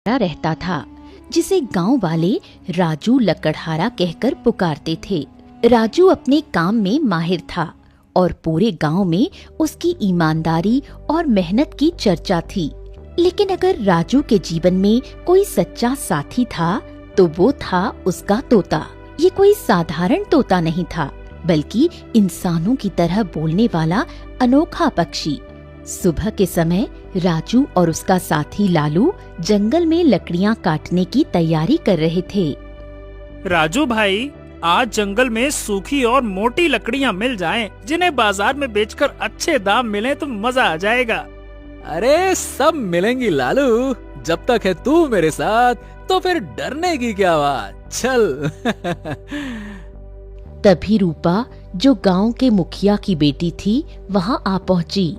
रहता था जिसे गांव वाले राजू लकड़हारा कहकर पुकारते थे। राजू अपने काम में माहिर था और पूरे गांव में उसकी ईमानदारी और मेहनत की चर्चा थी। लेकिन अगर राजू के जीवन में कोई सच्चा साथी था तो वो था उसका तोता। ये कोई साधारण तोता नहीं था, बल्कि इंसानों की तरह बोलने वाला अनोखा पक्षी। सुबह के समय राजू और उसका साथी लालू जंगल में लकड़ियां काटने की तैयारी कर रहे थे। राजू भाई, आज जंगल में सूखी और मोटी लकड़ियां मिल जाएं, जिन्हें बाजार में बेचकर अच्छे दाम मिले तो मजा आ जाएगा। अरे सब मिलेंगी लालू, जब तक है तू मेरे साथ तो फिर डरने की क्या बात, चल। तभी रूपा, जो गांव के मुखिया की बेटी थी, वहां आ पहुंची।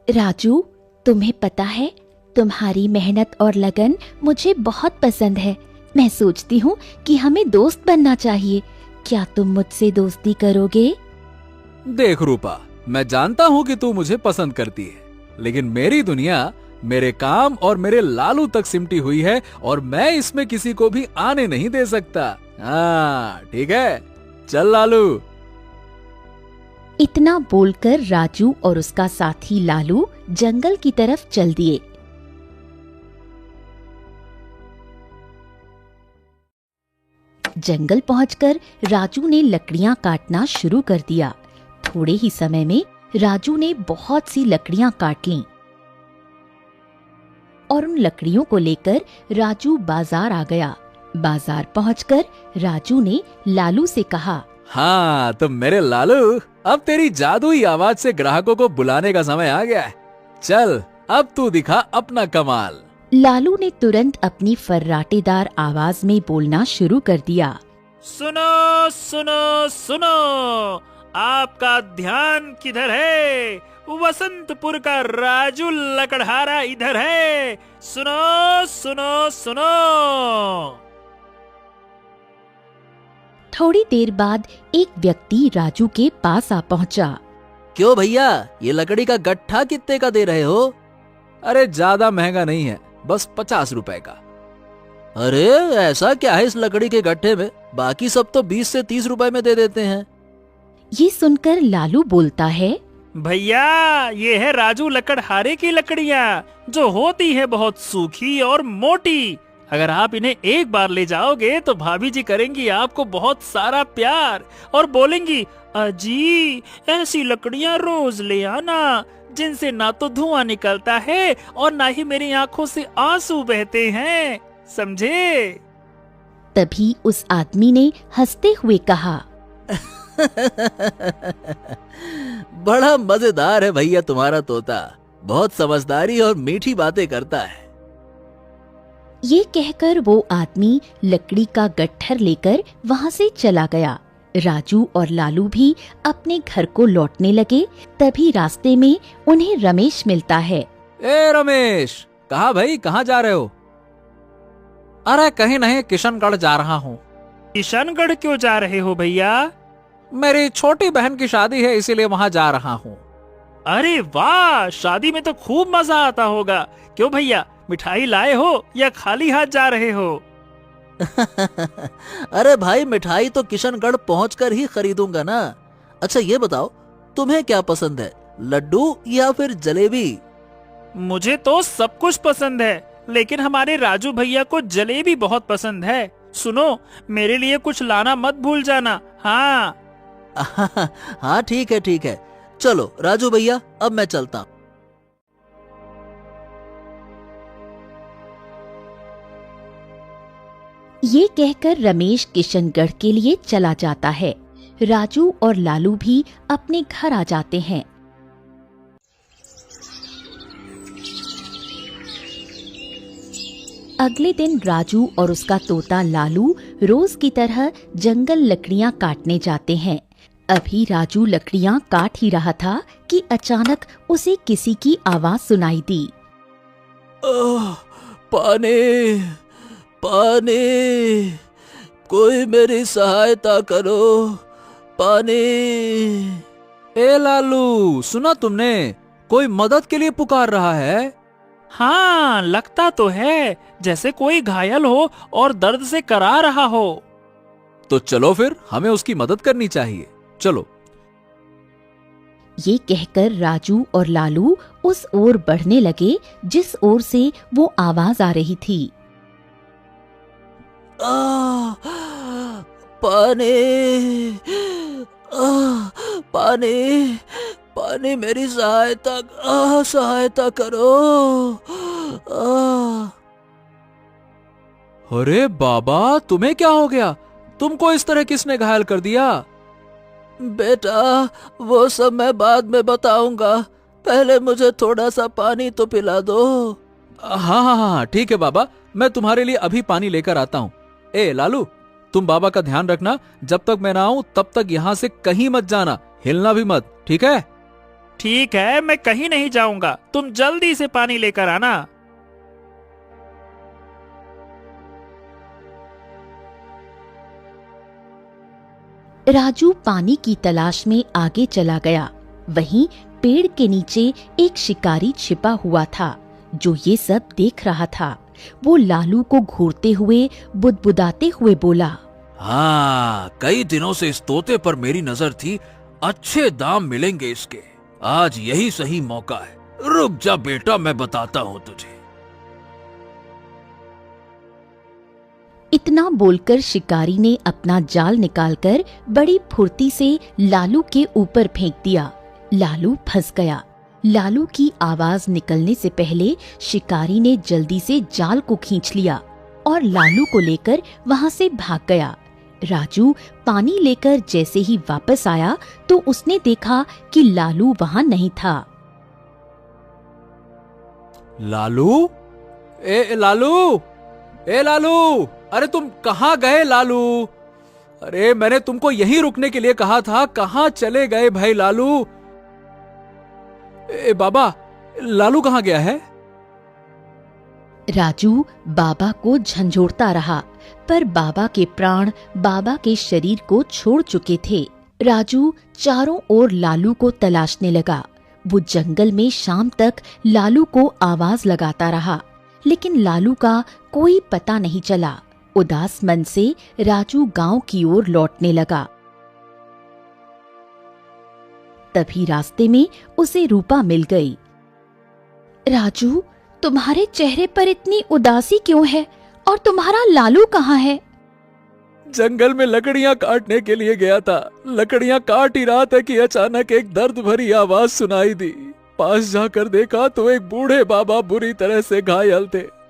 राजू, तुम्हें पता है, तुम्हारी मेहनत और लगन मुझे बहुत पसंद है। मैं सोचती हूँ कि हमें दोस्त बनना चाहिए। क्या तुम मुझसे दोस्ती करोगे? देख रूपा, मैं जानता हूँ कि तू मुझे पसंद करती है, लेकिन मेरी दुनिया मेरे काम और मेरे लालू तक सिमटी हुई है और मैं इसमें किसी को भी आने नहीं दे सकता। हाँ ठीक है, चल लालू। इतना बोलकर राजू और उसका साथी लालू जंगल की तरफ चल दिए। जंगल पहुंचकर राजू ने लकड़ियां काटना शुरू कर दिया। थोड़े ही समय में राजू ने बहुत सी लकड़ियां काट लीं और उन लकड़ियों को लेकर राजू बाजार आ गया। बाजार पहुंचकर राजू ने लालू से कहा, हाँ तो मेरे लालू, अब तेरी जादुई आवाज से ग्राहकों को बुलाने का समय आ गया है। चल अब तू दिखा अपना कमाल। लालू ने तुरंत अपनी फर्राटेदार आवाज में बोलना शुरू कर दिया। सुनो सुनो सुनो, आपका ध्यान किधर है? वसंतपुर का राजू लकड़हारा इधर है। सुनो सुनो सुनो। थोड़ी देर बाद एक व्यक्ति राजू के पास आ पहुंचा। क्यों भैया, ये लकड़ी का गट्ठा कितने का दे रहे हो? अरे ज्यादा महंगा नहीं है, बस 50 रुपए का। अरे ऐसा क्या है इस लकड़ी के गट्ठे में? बाकी सब तो 20 से 30 रुपए में दे देते हैं। ये सुनकर लालू बोलता है, भैया, ये है राजू लकड़हारे की लकड़ियाँ, जो होती है बहुत सूखी और मोटी। अगर आप इन्हें एक बार ले जाओगे तो भाभी जी करेंगी आपको बहुत सारा प्यार और बोलेंगी, अजी ऐसी लकड़ियाँ रोज ले आना, जिनसे ना तो धुआं निकलता है और ना ही मेरी आंखों से आंसू बहते हैं, समझे? तभी उस आदमी ने हंसते हुए कहा, बड़ा मजेदार है भैया तुम्हारा तोता, बहुत समझदारी और मीठी बातें करता है। ये कहकर वो आदमी लकड़ी का गट्ठर लेकर वहाँ से चला गया। राजू और लालू भी अपने घर को लौटने लगे। तभी रास्ते में उन्हें रमेश मिलता है। ए रमेश, कहाँ भाई, कहाँ जा रहे हो? अरे कहीं नहीं, किशनगढ़ जा रहा हूँ। किशनगढ़ क्यों जा रहे हो भैया? मेरी छोटी बहन की शादी है, इसीलिए वहाँ जा रहा हूँ। अरे वाह, शादी में तो खूब मजा आता होगा। क्यों भैया, मिठाई लाए हो या खाली हाथ जा रहे हो? अरे भाई, मिठाई तो किशनगढ़ पहुंचकर ही खरीदूंगा ना। अच्छा ये बताओ, तुम्हें क्या पसंद है, लड्डू या फिर जलेबी? मुझे तो सब कुछ पसंद है, लेकिन हमारे राजू भैया को जलेबी बहुत पसंद है। सुनो, मेरे लिए कुछ लाना मत भूल जाना। हाँ हाँ ठीक है ठीक है, चलो राजू भैया, अब मैं चलता हूँ। ये कहकर रमेश किशनगढ़ के लिए चला जाता है। राजू और लालू भी अपने घर आ जाते हैं। अगले दिन राजू और उसका तोता लालू रोज की तरह जंगल लकड़ियां काटने जाते हैं। अभी राजू लकड़ियां काट ही रहा था कि अचानक उसे किसी की आवाज सुनाई दी। पानी, पानी, कोई मेरी सहायता करो, पानी। ए लालू, सुना तुमने? कोई मदद के लिए पुकार रहा है। हाँ, लगता तो है जैसे कोई घायल हो और दर्द से करा रहा हो। तो चलो फिर, हमें उसकी मदद करनी चाहिए। चलो। ये कहकर राजू और लालू उस ओर बढ़ने लगे जिस ओर से वो आवाज आ रही थी। पानी, पानी, पानी, मेरी सहायता करो। अरे बाबा, तुम्हें क्या हो गया? तुमको इस तरह किसने घायल कर दिया? बेटा, वो सब मैं बाद में बताऊंगा। पहले मुझे थोड़ा सा पानी तो पिला दो। हाँ हाँ हाँ, ठीक है बाबा, मैं तुम्हारे लिए अभी पानी लेकर आता हूँ। ए लालू, तुम बाबा का ध्यान रखना। जब तक मैं ना आऊं तब तक यहाँ से कहीं मत जाना, हिलना भी मत, ठीक है? ठीक है, मैं कहीं नहीं जाऊंगा, तुम जल्दी से पानी लेकर आना। राजू पानी की तलाश में आगे चला गया। वहीं पेड़ के नीचे एक शिकारी छिपा हुआ था जो ये सब देख रहा था। वो लालू को घूरते हुए बुदबुदाते हुए बोला, हाँ, कई दिनों से इस तोते पर मेरी नजर थी। अच्छे दाम मिलेंगे इसके। आज यही सही मौका है। रुक जा बेटा, मैं बताता हूँ तुझे। इतना बोलकर शिकारी ने अपना जाल निकालकर बड़ी फुर्ती से लालू के ऊपर फेंक दिया। लालू फंस गया। लालू की आवाज निकलने से पहले शिकारी ने जल्दी से जाल को खींच लिया और लालू को लेकर वहां से भाग गया। राजू पानी लेकर जैसे ही वापस आया तो उसने देखा कि लालू वहां नहीं था। लालू, ए लालू, ए लालू, अरे तुम कहाँ गए लालू? अरे मैंने तुमको यहीं रुकने के लिए कहा था, कहाँ चले गए भाई लालू? ए बाबा, लालू कहाँ गया है? राजू बाबा को झंझोड़ता रहा, पर बाबा के प्राण बाबा के शरीर को छोड़ चुके थे। राजू चारों ओर लालू को तलाशने लगा। वो जंगल में शाम तक लालू को आवाज लगाता रहा, लेकिन लालू का कोई पता नहीं चला। उदास मन से राजू गांव की ओर लौटने लगा। तभी रास्ते में उसे रूपा मिल गई। राजू, तुम्हारे चेहरे पर इतनी उदासी क्यों है और तुम्हारा लालू कहाँ है? जंगल में लकड़ियां काटने के लिए गया था। लकड़ियां काट ही रहा था कि अचानक एक दर्द भरी आवाज सुनाई दी। पास जाकर देखा तो एक बूढ़े बाबा बुरी तरह से घायल थे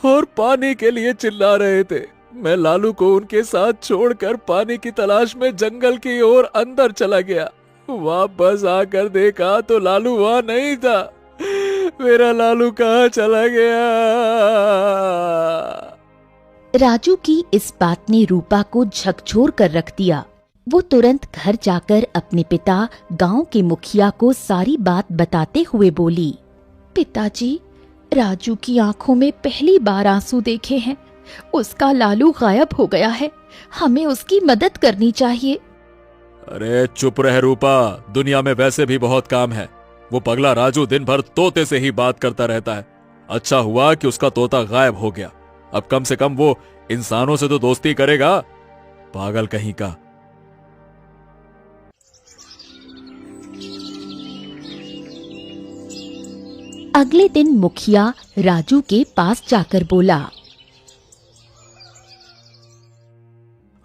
और पानी के लिए चिल्ला रहे थे। मैं लालू को उनके साथ छोड़कर पानी की तलाश में जंगल की ओर अंदर चला गया। वापस आकर देखा तो लालू वहां नहीं था। मेरा लालू कहाँ चला गया? राजू की इस बात ने रूपा को झकझोर कर रख दिया। वो तुरंत घर जाकर अपने पिता गांव के मुखिया को सारी बात बताते हुए बोली, पिताजी, राजू की आंखों में पहली बार आंसू देखे हैं। उसका लालू गायब हो गया है। हमें उसकी मदद करनी चाहिए। अरे चुप रह रूपा, दुनिया में वैसे भी बहुत काम है। वो पगला राजू दिन भर तोते से ही बात करता रहता है। अच्छा हुआ कि उसका तोता गायब हो गया। अब कम से कम वो इंसानों से तो दोस्ती करेगा। पागल कहीं का। अगले दिन मुखिया राजू के पास जाकर बोला,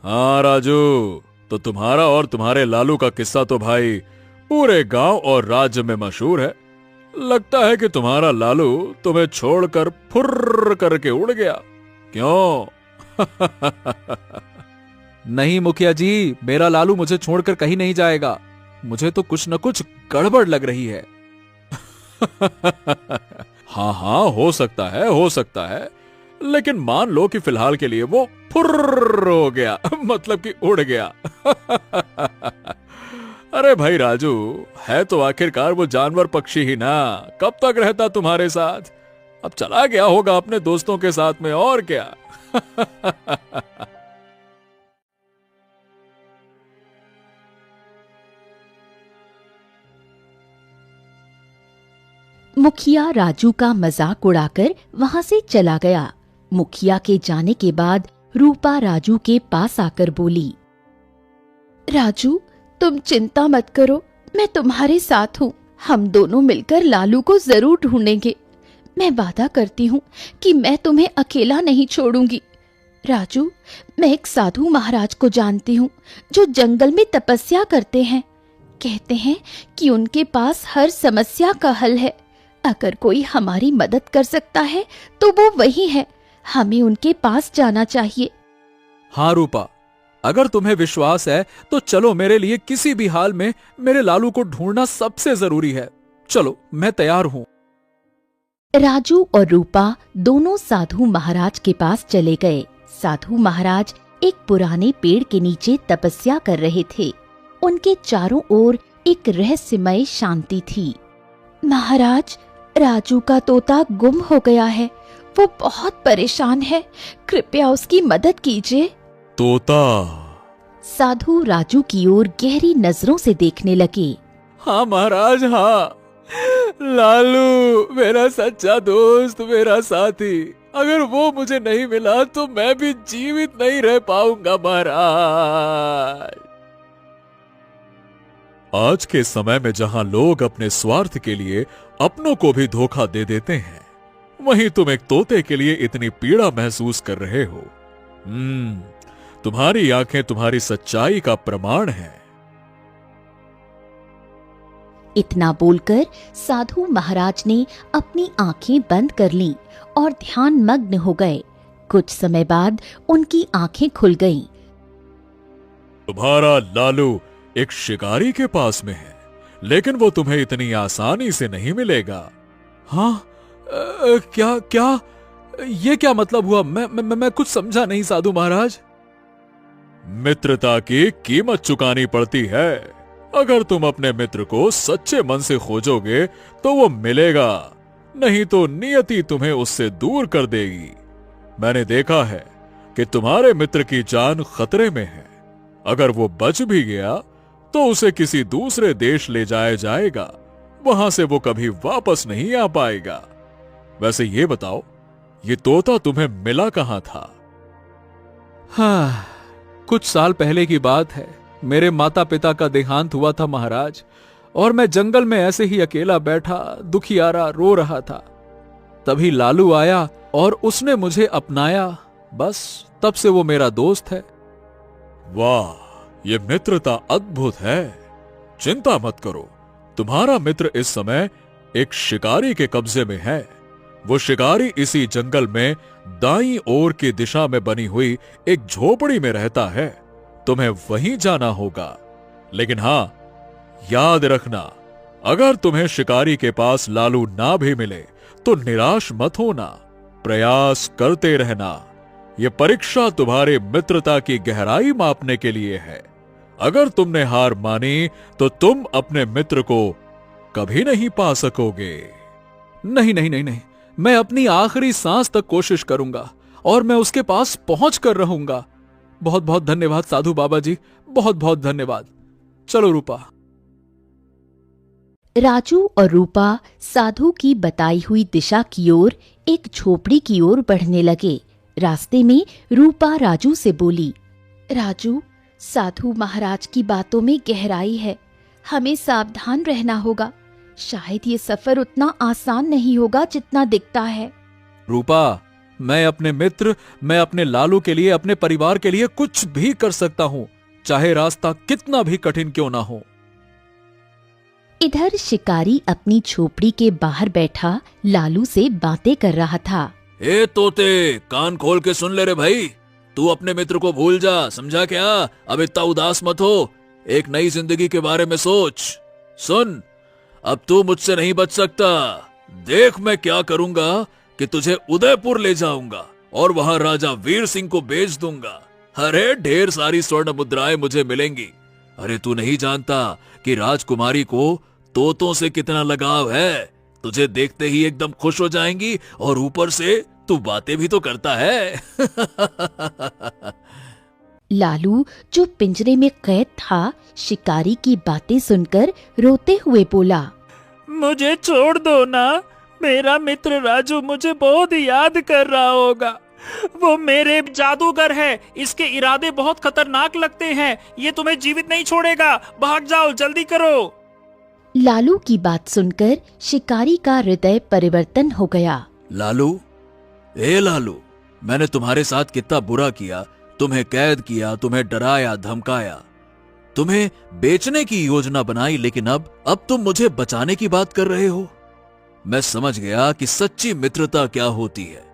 हाँ राजू, तो तुम्हारा और तुम्हारे लालू का किस्सा तो भाई पूरे गांव और राज्य में मशहूर है। लगता है कि तुम्हारा लालू तुम्हें छोड़कर फुर्र करके उड़ गया। क्यों? नहीं मुखिया जी, मेरा लालू मुझे छोड़कर कहीं नहीं जाएगा। मुझे तो कुछ न कुछ गड़बड़ लग रही है। हाँ हाँ, हो सकता है, लेकिन मान लो कि फिलहाल के लिए वो फुर्र हो गया, मतलब कि उड़ गया। अरे भाई राजू, है तो आखिरकार वो जानवर पक्षी ही ना, कब तक रहता तुम्हारे साथ? अब चला गया होगा अपने दोस्तों के साथ में, और क्या। मुखिया राजू का मजाक उड़ाकर वहां से चला गया। मुखिया के जाने के बाद रूपा राजू के पास आकर बोली, राजू तुम चिंता मत करो, मैं तुम्हारे साथ हूँ। हम दोनों मिलकर लालू को जरूर ढूंढेंगे। मैं वादा करती हूँ कि मैं तुम्हें अकेला नहीं छोड़ूंगी। राजू, मैं एक साधु महाराज को जानती हूँ जो जंगल में तपस्या करते हैं। कहते हैं कि उनके पास हर समस्या का हल है। अगर कोई हमारी मदद कर सकता है तो वो वही है। हमें उनके पास जाना चाहिए। हाँ रूपा, अगर तुम्हें विश्वास है तो चलो, मेरे लिए किसी भी हाल में मेरे लालू को ढूंढना सबसे जरूरी है। चलो, मैं तैयार हूँ। राजू और रूपा दोनों साधु महाराज के पास चले गए। साधु महाराज एक पुराने पेड़ के नीचे तपस्या कर रहे थे। उनके चारों ओर एक रहस्यमय शांति थी। महाराज, राजू का तोता गुम हो गया है। वो बहुत परेशान है, कृपया उसकी मदद कीजिए। तोता? साधु राजू की ओर गहरी नजरों से देखने लगे। हाँ महाराज, हाँ। लालू मेरा सच्चा दोस्त, मेरा साथी। अगर वो मुझे नहीं मिला तो मैं भी जीवित नहीं रह पाऊंगा महाराज। आज के समय में जहां लोग अपने स्वार्थ के लिए अपनों को भी धोखा दे देते हैं, वहीं तुम एक तोते के लिए इतनी पीड़ा महसूस कर रहे हो। तुम्हारी आंखें तुम्हारी सच्चाई का प्रमाण है। इतना बोलकर साधु महाराज ने अपनी आंखें बंद कर लीं और ध्यान मग्न हो गए। कुछ समय बाद उनकी आंखें खुल गईं। तुम्हारा लालू एक शिकारी के पास में है, लेकिन वो तुम्हें इतनी आसानी से नहीं मिलेगा। हाँ? क्या क्या ये क्या मतलब हुआ? मैं कुछ समझा नहीं साधु महाराज। मित्रता की कीमत चुकानी पड़ती है। अगर तुम अपने मित्र को सच्चे मन से खोजोगे तो वो मिलेगा, नहीं तो नियति तुम्हें उससे दूर कर देगी। मैंने देखा है कि तुम्हारे मित्र की जान खतरे में है। अगर वो बच भी गया तो उसे किसी दूसरे देश ले जाया जाएगा। वहां से वो कभी वापस नहीं आ पाएगा। वैसे ये बताओ, ये तोता तुम्हें मिला कहां था? हाँ, कुछ साल पहले की बात है। मेरे माता पिता का देहांत हुआ था महाराज, और मैं जंगल में ऐसे ही अकेला बैठा दुखियारा रो रहा था। तभी लालू आया और उसने मुझे अपनाया। बस तब से वो मेरा दोस्त है। वाह, ये मित्रता अद्भुत है। चिंता मत करो, तुम्हारा मित्र इस समय एक शिकारी के कब्जे में है। वो शिकारी इसी जंगल में दाईं ओर की दिशा में बनी हुई एक झोपड़ी में रहता है। तुम्हें वहीं जाना होगा। लेकिन हां, याद रखना, अगर तुम्हें शिकारी के पास लालू ना भी मिले तो निराश मत होना। प्रयास करते रहना। यह परीक्षा तुम्हारे मित्रता की गहराई मापने के लिए है। अगर तुमने हार मानी तो तुम अपने मित्र को कभी नहीं पा सकोगे। नहीं नहीं नहीं नहीं, मैं अपनी आखिरी सांस तक कोशिश करूंगा और मैं उसके पास पहुंच कर रहूंगा। बहुत बहुत धन्यवाद साधु बाबा जी, बहुत बहुत धन्यवाद। चलो रूपा। राजू और रूपा साधु की बताई हुई दिशा की ओर एक झोपड़ी की ओर बढ़ने लगे। रास्ते में रूपा राजू से बोली, राजू, साधु महाराज की बातों में गहराई है। हमें सावधान रहना होगा। शायद ये सफर उतना आसान नहीं होगा जितना दिखता है। रूपा, मैं अपने मित्र, मैं अपने लालू के लिए, अपने परिवार के लिए कुछ भी कर सकता हूं, चाहे रास्ता कितना भी कठिन क्यों ना हो। इधर शिकारी अपनी झोपड़ी के बाहर बैठा लालू से बातें कर रहा था। ए तोते, कान खोल के सुन ले रे भाई। तू अपने मित्र को भूल जा, समझा क्या? अब इतना उदास मत हो। एक नई जिंदगी के बारे में सोच। सुन, अब तू मुझसे नहीं बच सकता। देख मैं क्या करूंगा कि तुझे उदयपुर ले जाऊंगा और वहां राजा वीर सिंह को बेच दूंगा। अरे ढेर सारी स्वर्ण मुद्राएं मुझे मिलेंगी। अरे तू नहीं जानता कि राजकुमारी को तोतों से कितना लगाव है। तुझे देखते ही एकदम खुश हो जाएंगी और ऊपर से तू बातें भी तो करता है। लालू, जो पिंजरे में कैद था, शिकारी की बातें सुनकर रोते हुए बोला, मुझे छोड़ दो ना, मेरा मित्र राजू मुझे बहुत याद कर रहा होगा। वो मेरे जादूगर है, इसके इरादे बहुत खतरनाक लगते हैं। ये तुम्हें जीवित नहीं छोड़ेगा, भाग जाओ, जल्दी करो। लालू की बात सुनकर शिकारी का हृदय परिवर्तन हो गया। लालू, ए लालू, मैंने तुम्हारे साथ कितना बुरा किया, तुम्हें कैद किया, तुम्हें डराया धमकाया, तुम्हें बेचने की योजना बनाई, लेकिन अब तुम मुझे बचाने की बात कर रहे हो। मैं समझ गया कि सच्ची मित्रता क्या होती है।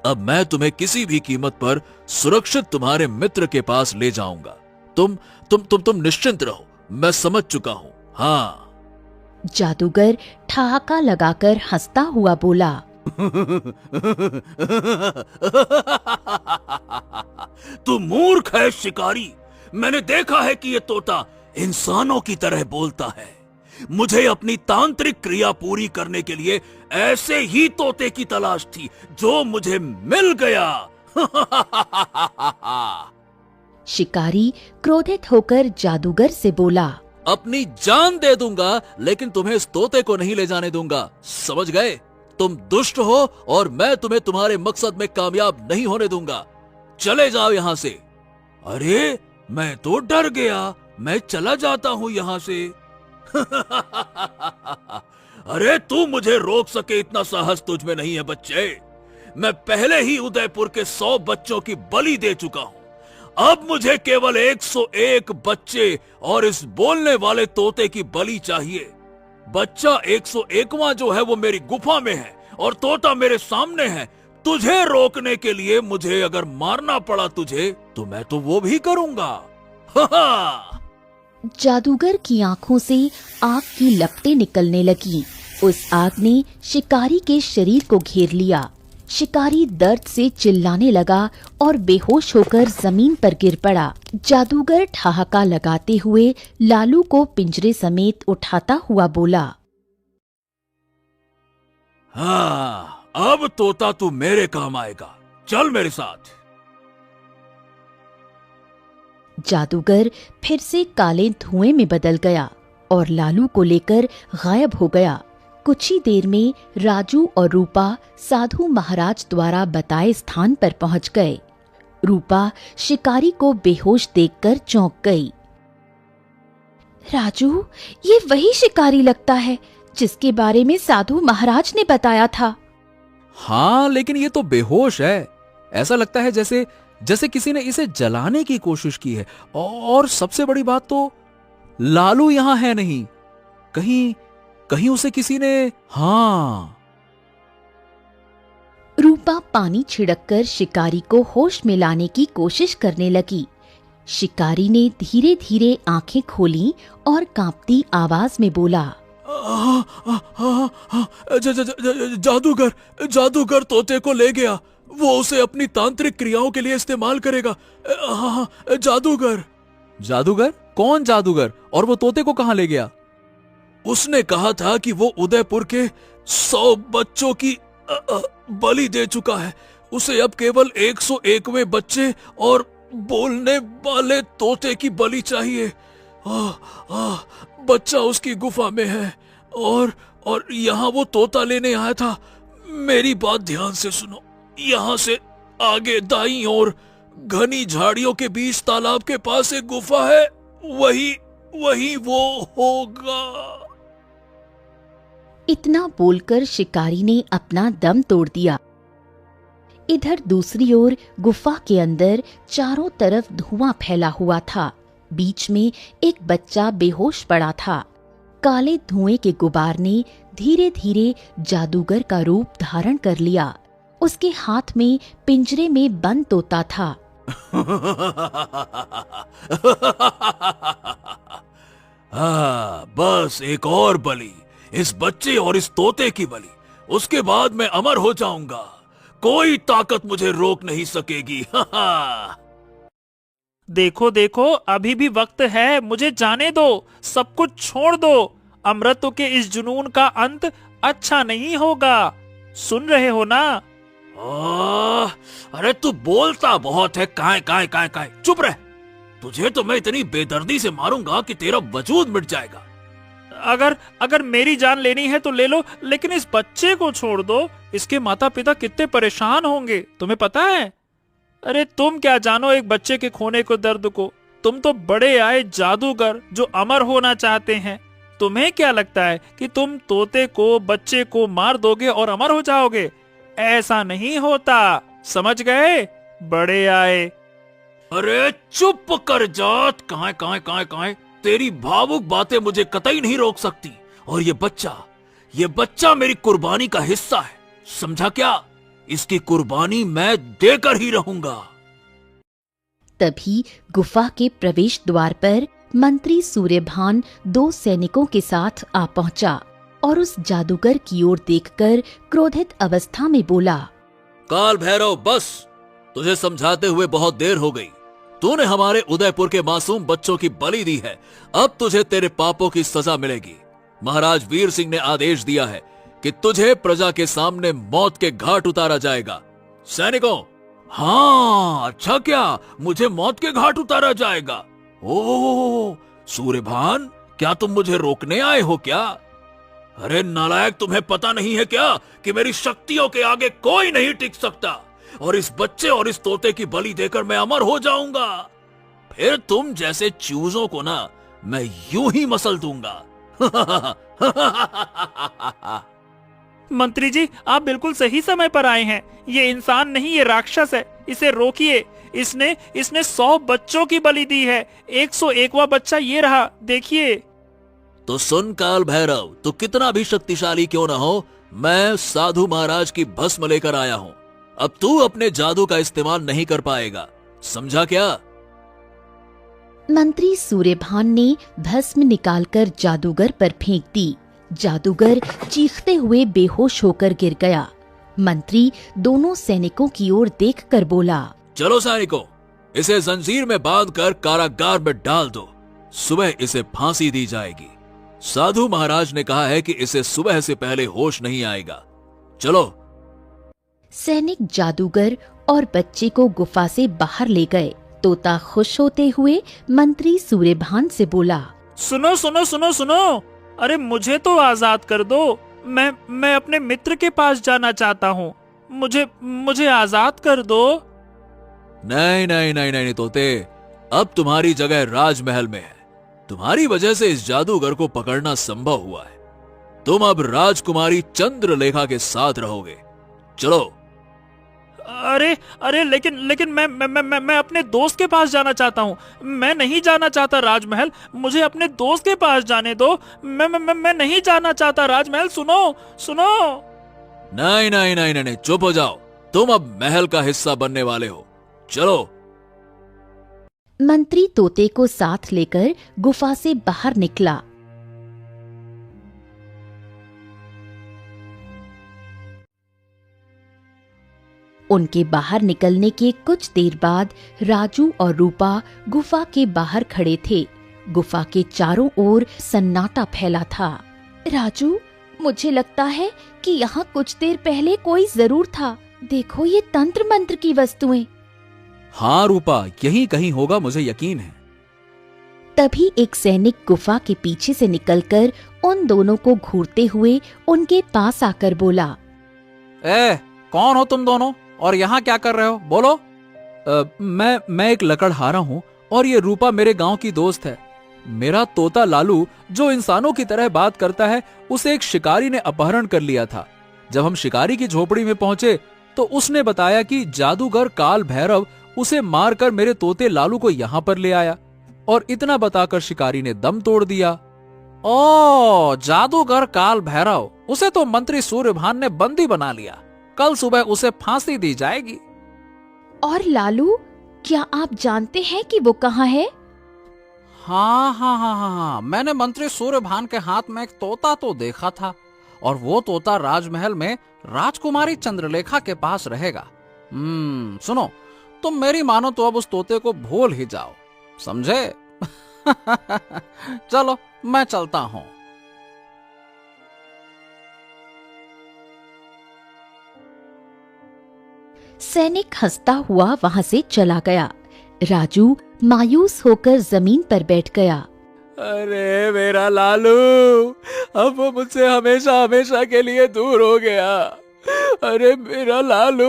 अब मैं तुम्हें किसी भी कीमत पर सुरक्षित तुम्हारे मित्र के पास ले जाऊंगा। तुम निश्चिंत रहो, मैं समझ चुका हूं। हाँ। जादूगर ठहाका लगाकर हंसता हुआ बोला। तू मूर्ख है शिकारी। मैंने देखा है कि ये तोता इंसानों की तरह बोलता है। मुझे अपनी तांत्रिक क्रिया पूरी करने के लिए ऐसे ही तोते की तलाश थी, जो मुझे मिल गया। शिकारी क्रोधित होकर जादूगर से बोला। अपनी जान दे दूंगा, लेकिन तुम्हें इस तोते को नहीं ले जाने दूंगा। समझ गए? तुम दुष्ट हो और मैं तुम्हें तुम्हारे मकसद में कामयाब नहीं होने दूंगा। चले जाओ यहां से। अरे, मैं तो डर गया, मैं चला जाता हूं यहां से। अरे, तू मुझे रोक सके इतना साहस तुझ में नहीं है बच्चे। मैं पहले ही उदयपुर के 100 बच्चों की बलि दे चुका हूं। अब मुझे केवल 101 बच्चे और इस बोलने वाले तोते की बलि चाहिए। बच्चा 101वां जो है वो मेरी गुफा में है और तोता मेरे सामने है। तुझे रोकने के लिए मुझे अगर मारना पड़ा तुझे, तो मैं तो वो भी करूंगा। जादूगर की आंखों से आग की लपटें निकलने लगी। उस आग ने शिकारी के शरीर को घेर लिया। शिकारी दर्द से चिल्लाने लगा और बेहोश होकर जमीन पर गिर पड़ा। जादूगर ठहाका लगाते हुए लालू को पिंजरे समेत उठाता हुआ बोला। हाँ, अब तोता तू मेरे काम आएगा। चल मेरे साथ। जादूगर फिर से काले धुएं में बदल गया और लालू को लेकर गायब हो गया। कुछ ही देर में राजू और रूपा साधु महाराज द्वारा बताए स्थान पर पहुंच गए। रूपा शिकारी को बेहोश देखकर चौंक गई। राजू, ये वही शिकारी लगता है जिसके बारे में साधु महाराज ने बताया था। हाँ, लेकिन ये तो बेहोश है। ऐसा लगता है जैसे किसी ने इसे जलाने की कोशिश की है। और सबसे बड़ी बात तो लालू यहां है नहीं। कहीं उसे किसी ने। हाँ। रूपा पानी छिड़ककर शिकारी को होश में लाने की कोशिश करने लगी। शिकारी ने धीरे धीरे आंखें खोली और कांपती आवाज में बोला। जादूगर तोते को ले गया। वो उसे अपनी तांत्रिक क्रियाओं के लिए इस्तेमाल करेगा। जादूगर? कौन जादूगर? और वो तोते को कहां ले गया? उसने कहा था कि वो उदयपुर के 100 बच्चों की बलि दे चुका है। उसे अब केवल 101वें बच्चे और बोलने वाले तोते की बलि चाहिए। बच्चा उसकी गुफा में है और यहाँ वो तोता लेने आया था। मेरी बात ध्यान से सुनो। यहाँ से आगे दाईं ओर घनी झाड़ियों के बीच तालाब के पास एक गुफा है। वही वो होगा। इतना बोलकर शिकारी ने अपना दम तोड़ दिया। इधर दूसरी ओर गुफा के अंदर चारों तरफ धुआं फैला हुआ था। बीच में एक बच्चा बेहोश पड़ा था। काले धुएं के गुबार ने धीरे धीरे जादूगर का रूप धारण कर लिया। उसके हाथ में पिंजरे में बंद तोता था। बस एक और बलि, इस बच्चे और इस तोते की बलि। उसके बाद मैं अमर हो जाऊंगा। कोई ताकत मुझे रोक नहीं सकेगी। देखो देखो, अभी भी वक्त है, मुझे जाने दो, सब कुछ छोड़ दो। अमृतों के इस जुनून का अंत अच्छा नहीं होगा। सुन रहे हो ना? अरे तू बोलता बहुत है। काय चुप रह। तुझे तो मैं इतनी बेदर्दी से मारूंगा कि तेरा वजूद मिट जाएगा। अगर अगर मेरी जान लेनी है तो ले लो, लेकिन इस बच्चे को छोड़ दो। इसके माता पिता कितने परेशान होंगे, तुम्हें पता है? अरे तुम क्या जानो एक बच्चे के खोने को, दर्द को। तुम तो बड़े आए जादूगर जो अमर होना चाहते हैं। तुम्हें क्या लगता है कि तुम तोते को, बच्चे को मार दोगे और अमर हो जाओगे? ऐसा नहीं होता, समझ गए बड़े आए? अरे चुप कर जात, कहां तेरी भावुक बातें मुझे कतई नहीं रोक सकती। और ये बच्चा मेरी कुर्बानी का हिस्सा है, समझा क्या? इसकी कुर्बानी मैं देकर ही रहूंगा। तभी गुफा के प्रवेश द्वार पर मंत्री सूर्यभान 2 सैनिकों के साथ आ पहुंचा और उस जादूगर की ओर देखकर क्रोधित अवस्था में बोला, काल भैरव, बस तुझे समझाते हुए बहुत देर हो गई। तूने हमारे उदयपुर के मासूम बच्चों की बलि दी है, अब तुझे तेरे पापों की सजा मिलेगी। महाराज वीर सिंह ने आदेश दिया है कि तुझे प्रजा के सामने मौत के घाट उतारा जाएगा। सैनिकों, हाँ अच्छा, क्या मुझे मौत के घाट उतारा जाएगा? ओ सूर्यभान, क्या तुम मुझे रोकने आए हो क्या? अरे नालायक, तुम्हें पता नहीं है क्या कि मेरी शक्तियों के आगे कोई नहीं टिक सकता, और इस बच्चे और इस तोते की बलि देकर मैं अमर हो जाऊंगा। फिर तुम जैसे चूजों को ना मैं यूं ही मसल दूंगा। मंत्री जी, आप बिल्कुल सही समय पर आए हैं। ये इंसान नहीं, ये राक्षस है, इसे रोकिए। इसने 100 बच्चों की बलि दी है। 101वां बच्चा ये रहा, देखिए। तो सुन काल भैरव, तू कितना भी शक्तिशाली क्यों ना हो, मैं साधु महाराज की भस्म लेकर आया हूं। अब तू अपने जादू का इस्तेमाल नहीं कर पाएगा, समझा क्या? मंत्री सूर्यभान ने भस्म निकालकर जादूगर पर फेंक दी। जादूगर चीखते हुए बेहोश होकर गिर गया। मंत्री दोनों सैनिकों की ओर देखकर बोला, चलो सैनिकों, इसे जंजीर में बांधकर कारागार में डाल दो। सुबह इसे फांसी दी जाएगी। साधु महाराज ने कहा है कि इसे सुबह से पहले होश नहीं आएगा। चलो। सैनिक जादूगर और बच्चे को गुफा से बाहर ले गए। तोता खुश होते हुए मंत्री सूर्यभान से बोला, सुनो सुनो सुनो सुनो, अरे मुझे तो आजाद कर दो। मैं अपने मित्र के पास जाना चाहता हूँ। मुझे आजाद कर दो। नहीं नहीं नहीं नहीं तोते, अब तुम्हारी जगह राजमहल में है। तुम्हारी वजह से इस जादूगर को पकड़ना संभव हुआ है। तुम अब राजकुमारी चंद्रलेखा के साथ रहोगे। चलो। अरे लेकिन मैं अपने दोस्त के पास जाना चाहता हूँ। मैं नहीं जाना चाहता राजमहल, मुझे अपने दोस्त के पास जाने दो। मैं नहीं जाना चाहता राजमहल, सुनो सुनो। नहीं नहीं नहीं नहीं, चुप हो जाओ। तुम अब महल का हिस्सा बनने वाले हो। चलो। मंत्री तोते को साथ लेकर गुफा से बाहर निकला। उनके बाहर निकलने के कुछ देर बाद राजू और रूपा गुफा के बाहर खड़े थे। गुफा के चारों ओर सन्नाटा फैला था। राजू, मुझे लगता है कि यहाँ कुछ देर पहले कोई जरूर था। देखो ये तंत्र मंत्र की वस्तुएं। हाँ रूपा, यही कहीं होगा, मुझे यकीन है। तभी एक सैनिक गुफा के पीछे से निकलकर उन दोनों को घूरते हुए उनके पास आकर बोला, कौन हो तुम दोनों और यहाँ क्या कर रहे हो? बोलो। मैं एक लकड़हारा हूँ और ये रूपा मेरे गांव की दोस्त है। मेरा तोता लालू जो इंसानों की तरह बात करता है, उसे एक शिकारी ने अपहरण कर लिया था। जब हम शिकारी की झोपड़ी में पहुंचे तो उसने बताया कि जादूगर काल भैरव उसे मारकर मेरे तोते लालू को यहाँ पर ले आया, और इतना बताकर शिकारी ने दम तोड़ दिया। ओ, जादूगर काल भैरव, उसे तो मंत्री सूर्यभान ने बंदी बना लिया। कल सुबह उसे फांसी दी जाएगी। और लालू, क्या आप जानते हैं कि वो कहाँ है? हाँ, मैंने मंत्री सूर्यभान के हाथ में एक तोता तो देखा था, और वो तोता राजमहल में राजकुमारी चंद्रलेखा के पास रहेगा। सुनो, तुम मेरी मानो तो अब उस तोते को भूल ही जाओ, समझे? चलो, मैं चलता हूँ। सैनिक हंसता हुआ वहां से चला गया। राजू मायूस होकर जमीन पर बैठ गया। अरे मेरा लालू, अब वो मुझसे हमेशा हमेशा के लिए दूर हो गया। अरे मेरा लालू।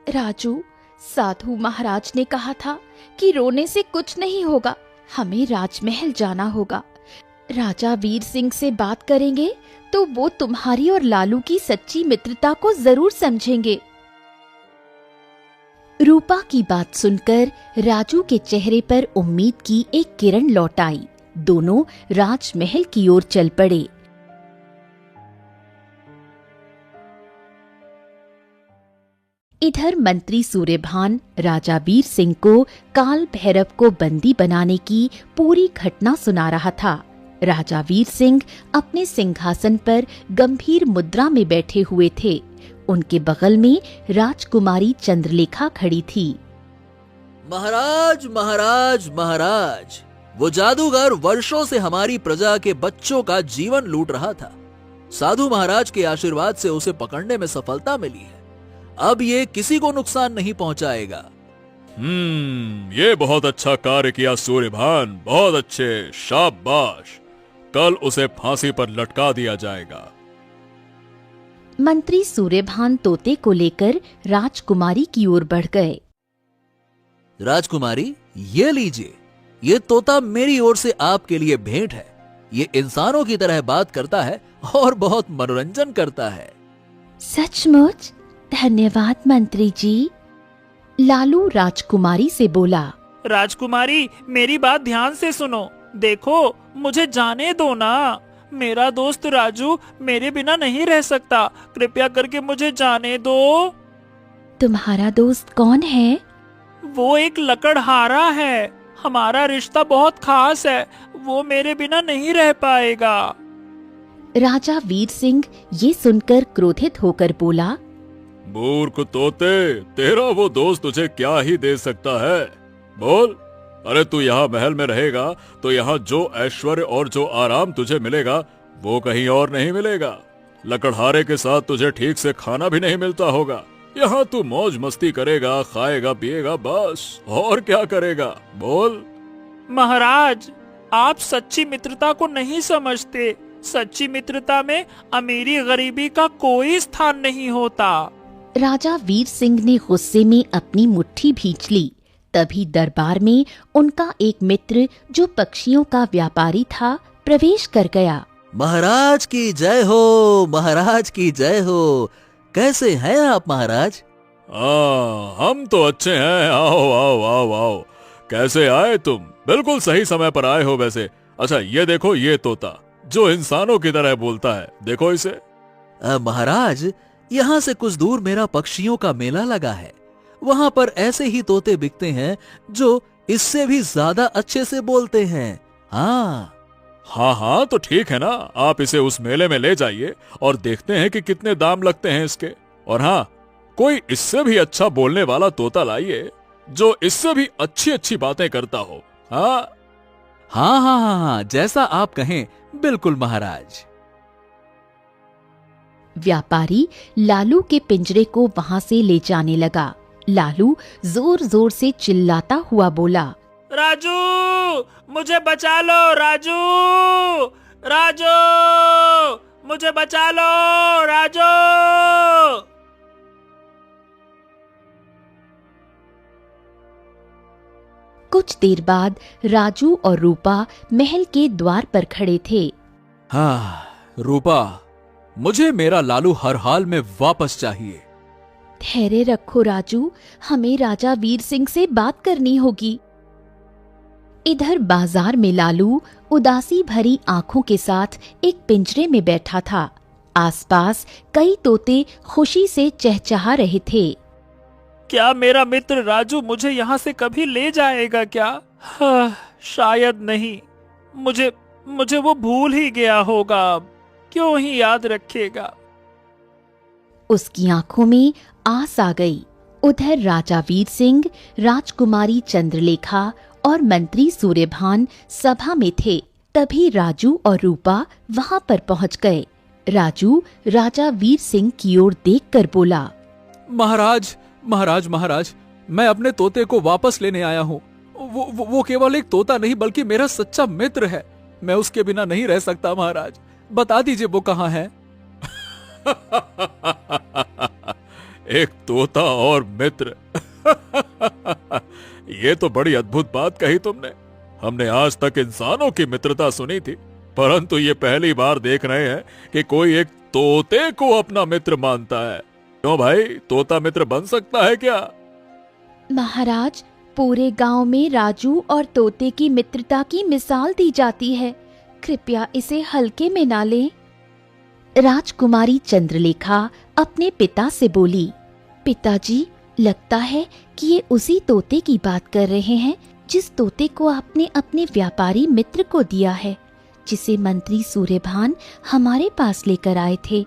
राजू, साधु महाराज ने कहा था कि रोने से कुछ नहीं होगा, हमें राजमहल जाना होगा। राजा वीर सिंह से बात करेंगे तो वो तुम्हारी और लालू की सच्ची मित्रता को जरूर समझेंगे। रूपा की बात सुनकर राजू के चेहरे पर उम्मीद की एक किरण लौट आई। दोनों राजमहल की ओर चल पड़े। इधर मंत्री सूर्यभान राजा वीर सिंह को काल भैरव को बंदी बनाने की पूरी घटना सुना रहा था। राजा वीर सिंह अपने सिंहासन पर गंभीर मुद्रा में बैठे हुए थे। उनके बगल में राजकुमारी चंद्रलेखा खड़ी थी। महाराज महाराज महाराज, वो जादूगर वर्षों से हमारी प्रजा के बच्चों का जीवन लूट रहा था। साधु महाराज के आशीर्वाद से उसे पकड़ने में सफलता मिली है। अब ये किसी को नुकसान नहीं पहुंचाएगा। ये बहुत अच्छा कार्य किया सूर्यभान, बहुत अच्छे, शाबाश। कल उसे फांसी पर लटका दिया जाएगा। मंत्री सूर्यभान तोते को लेकर राजकुमारी की ओर बढ़ गए। राजकुमारी, ये लीजिए, ये तोता मेरी ओर से आपके लिए भेंट है। ये इंसानों की तरह बात करता है और बहुत मनोरंजन करता है। सचमुच? धन्यवाद मंत्री जी। लालू राजकुमारी से बोला। राजकुमारी, मेरी बात ध्यान से सुनो। देखो, मुझे जाने दो ना। मेरा दोस्त राजू मेरे बिना नहीं रह सकता। कृपया करके मुझे जाने दो। तुम्हारा दोस्त कौन है? वो एक लकड़हारा है। हमारा रिश्ता बहुत खास है। वो मेरे बिना नहीं रह पाएगा। राजा वीर सिंह ये सुनकर क्रोधित होकर बोला। मूर्ख तोते, तेरा वो दोस्त तुझे क्या ही दे सकता है? बोल। अरे तू यहाँ महल में रहेगा तो यहाँ जो ऐश्वर्य और जो आराम तुझे मिलेगा वो कहीं और नहीं मिलेगा। लकड़हारे के साथ तुझे ठीक से खाना भी नहीं मिलता होगा। यहाँ तू मौज मस्ती करेगा, खाएगा पिएगा, बस। और क्या करेगा? बोल। महाराज, आप सच्ची मित्रता को नहीं समझते। सच्ची मित्रता में अमीरी गरीबी का कोई स्थान नहीं होता। राजा वीर सिंह ने गुस्से में अपनी मुट्ठी भींच ली। तभी दरबार में उनका एक मित्र जो पक्षियों का व्यापारी था प्रवेश कर गया। महाराज की जय हो, महाराज की जय हो। कैसे हैं आप महाराज? हम तो अच्छे हैं। आओ आओ आओ आओ। कैसे आए तुम? बिल्कुल सही समय पर आए हो वैसे। अच्छा, ये देखो, ये तोता जो इंसानों की तरह बोलता है, देखो इसे। महाराज, यहाँ से कुछ दूर मेरा पक्षियों का मेला लगा है। वहाँ पर ऐसे ही तोते बिकते हैं जो इससे भी ज्यादा अच्छे से बोलते हैं। हाँ, तो ठीक है ना। आप इसे उस मेले में ले जाइए और देखते हैं कि कितने दाम लगते हैं इसके। और हाँ, कोई इससे भी अच्छा बोलने वाला तोता लाइए जो इससे भी अच्छी अच्छी बातें करता हो। हाँ, जैसा आप कहें, बिल्कुल महाराज। व्यापारी लालू के पिंजरे को वहां से ले जाने लगा। लालू जोर जोर से चिल्लाता हुआ बोला। राजू, मुझे बचा लो। राजू, राजू, मुझे बचा लो। राजू। कुछ देर बाद राजू और रूपा महल के द्वार पर खड़े थे। रूपा, मुझे मेरा लालू हर हाल में वापस चाहिए। धैर्य रखो राजू, हमें राजा वीर सिंह से बात करनी होगी। इधर बाजार में लालू उदासी भरी आंखों के साथ एक पिंजरे में बैठा था। आसपास कई तोते खुशी से चहचहा रहे थे। क्या मेरा मित्र राजू मुझे यहाँ से कभी ले जाएगा क्या? शायद नहीं। मुझे वो भूल ही गया होगा। क्यों ही याद रखेगा। उसकी आंखों में आस आ गई। उधर राजा वीर सिंह, राजकुमारी चंद्रलेखा और मंत्री सूर्यभान सभा में थे। तभी राजू और रूपा वहां पर पहुंच गए। राजू राजा वीर सिंह की ओर देखकर बोला। महाराज, महाराज, महाराज, मैं अपने तोते को वापस लेने आया हूँ। वो केवल एक तोता नहीं बल्कि मेरा सच्चा मित्र है। मैं उसके बिना नहीं रह सकता महाराज। बता दीजिए वो कहाँ है। एक तोता और मित्र। ये तो बड़ी अद्भुत बात कही तुमने। हमने आज तक इंसानों की मित्रता सुनी थी, परंतु ये पहली बार देख रहे हैं कि कोई एक तोते को अपना मित्र मानता है। क्यों भाई, तोता मित्र बन सकता है क्या? महाराज, पूरे गांव में राजू और तोते की मित्रता की मिसाल दी जाती है। कृपया इसे हल्के में ना लें। राजकुमारी चंद्रलेखा अपने पिता से बोली, पिताजी, लगता है कि ये उसी तोते की बात कर रहे हैं जिस तोते को आपने अपने व्यापारी मित्र को दिया है, जिसे मंत्री सूर्यभान हमारे पास लेकर आए थे।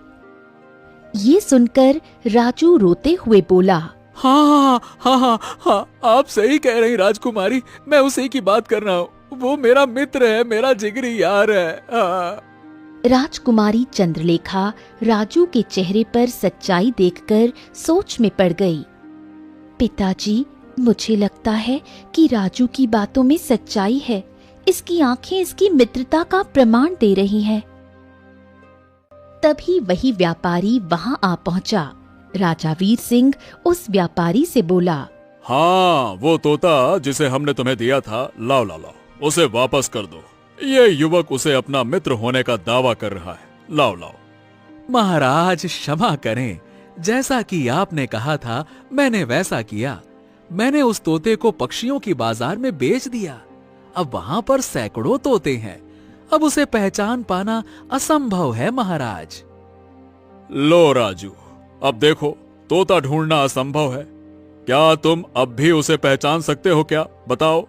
ये सुनकर राजू रोते हुए बोला, हाँ हाँ हाँ हाँ, आप सही कह रही राजकुमारी, मैं उसी की बात कर रहा हूँ। वो मेरा मित्र है, मेरा जिगरी यार है। हाँ। राजकुमारी चंद्रलेखा राजू के चेहरे पर सच्चाई देखकर सोच में पड़ गई। पिताजी, मुझे लगता है कि राजू की बातों में सच्चाई है। इसकी आंखें इसकी मित्रता का प्रमाण दे रही हैं। तभी वही व्यापारी वहां आ पहुंचा। राजा वीर सिंह उस व्यापारी से बोला, हाँ, वो तोता जिसे हमने तुम्हें दिया था, लाओ लाओ लाओ, उसे वापस कर दो। ये युवक उसे अपना मित्र होने का दावा कर रहा है। लाओ लाओ। महाराज क्षमा करें, जैसा कि आपने कहा था मैंने वैसा किया। मैंने उस तोते को पक्षियों की बाजार में बेच दिया। अब वहां पर सैकड़ों तोते हैं। अब उसे पहचान पाना असंभव है महाराज। लो राजू, अब देखो, तोता ढूंढना असंभव है। क्या तुम अब भी उसे पहचान सकते हो क्या? बताओ।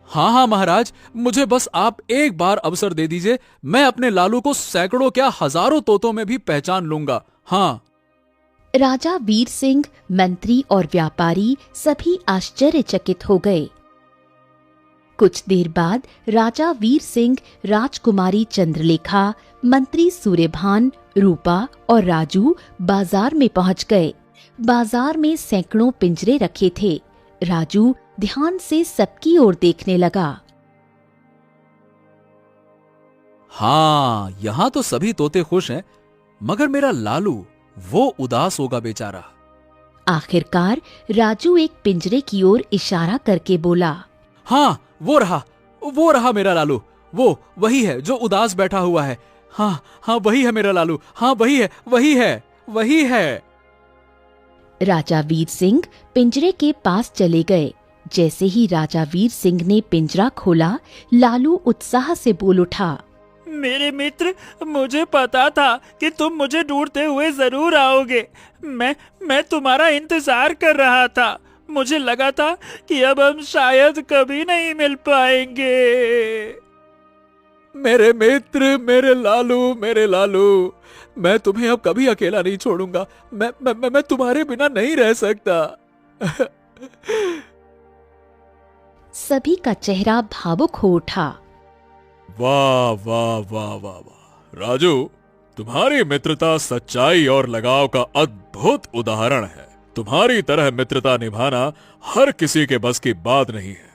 हाँ हाँ महाराज, मुझे बस आप एक बार अवसर दे दीजिए। मैं अपने लालू को सैकड़ों क्या हजारों तोतों में भी पहचान लूंगा। हाँ। राजा वीर सिंह, मंत्री और व्यापारी सभी आश्चर्यचकित हो गए। कुछ देर बाद राजा वीर सिंह, राजकुमारी चंद्रलेखा, मंत्री सूर्यभान, रूपा और राजू बाजार में पहुंच गए। बाजार में सैकड़ों पिंजरे रखे थे। राजू ध्यान से सबकी ओर देखने लगा। हाँ, यहाँ तो सभी तोते खुश हैं, मगर मेरा लालू, वो उदास होगा बेचारा। आखिरकार राजू एक पिंजरे की ओर इशारा करके बोला, हाँ, वो रहा मेरा लालू। वही है जो उदास बैठा हुआ है। हाँ हाँ, वही है मेरा लालू। हाँ, वही है। राजा वीर सिंह पिंजरे के पास चले गए। जैसे ही राजा वीर सिंह ने पिंजरा खोला, लालू उत्साह से बोल उठा, मेरे मित्र, मुझे पता था कि तुम मुझे ढूंढते हुए जरूर आओगे। मैं तुम्हारा इंतजार कर रहा था। मुझे लगा था कि अब हम शायद कभी नहीं मिल पाएंगे। मेरे मित्र, मेरे लालू, मैं तुम्हें अब कभी अकेला नहीं छोड़ूंगा। मैं तुम्हारे बिना नहीं रह सकता। सभी का चेहरा भावुक हो उठा। वाह वाह वाह वाह वाह, राजू, तुम्हारी मित्रता सच्चाई और लगाव का अद्भुत उदाहरण है। तुम्हारी तरह मित्रता निभाना हर किसी के बस की बात नहीं है।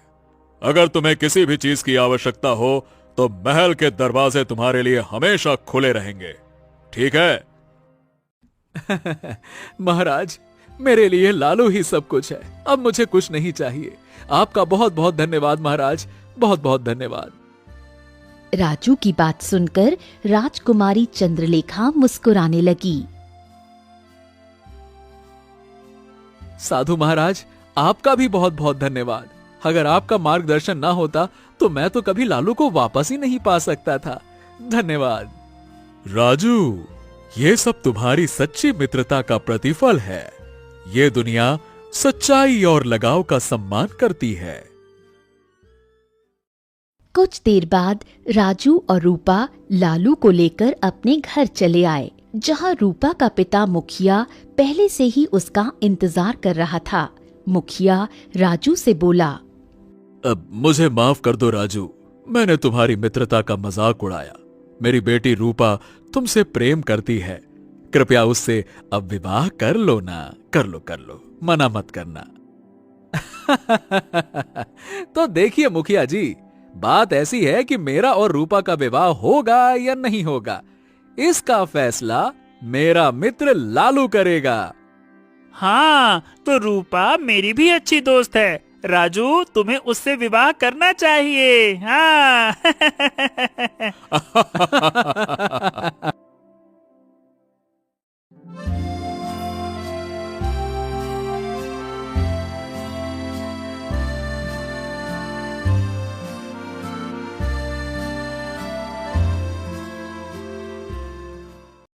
अगर तुम्हें किसी भी चीज की आवश्यकता हो तो महल के दरवाजे तुम्हारे लिए हमेशा खुले रहेंगे। ठीक है? महाराज, मेरे लिए लालू ही सब कुछ है। अब मुझे कुछ नहीं चाहिए। आपका बहुत बहुत धन्यवाद महाराज, बहुत बहुत धन्यवाद। राजू की बात सुनकर राजकुमारी चंद्रलेखा मुस्कुराने लगी। साधु महाराज, आपका भी बहुत बहुत धन्यवाद। अगर आपका मार्गदर्शन ना होता तो मैं तो कभी लालू को वापस ही नहीं पा सकता था। धन्यवाद। राजू, ये सब तुम्हारी सच्ची मित्रता का प्रतिफल है। ये दुनिया सच्चाई और लगाव का सम्मान करती है। कुछ देर बाद राजू और रूपा लालू को लेकर अपने घर चले आए, जहां रूपा का पिता मुखिया पहले से ही उसका इंतजार कर रहा था। मुखिया राजू से बोला, अब मुझे माफ कर दो राजू, मैंने तुम्हारी मित्रता का मजाक उड़ाया। मेरी बेटी रूपा तुमसे प्रेम करती है। कृपया उससे अब विवाह कर लो ना। कर लो, मना मत करना। तो देखिए मुखिया जी, बात ऐसी है कि मेरा और रूपा का विवाह होगा या नहीं होगा, इसका फैसला मेरा मित्र लालू करेगा। हाँ, तो रूपा मेरी भी अच्छी दोस्त है। राजू, तुम्हें उससे विवाह करना चाहिए। हाँ।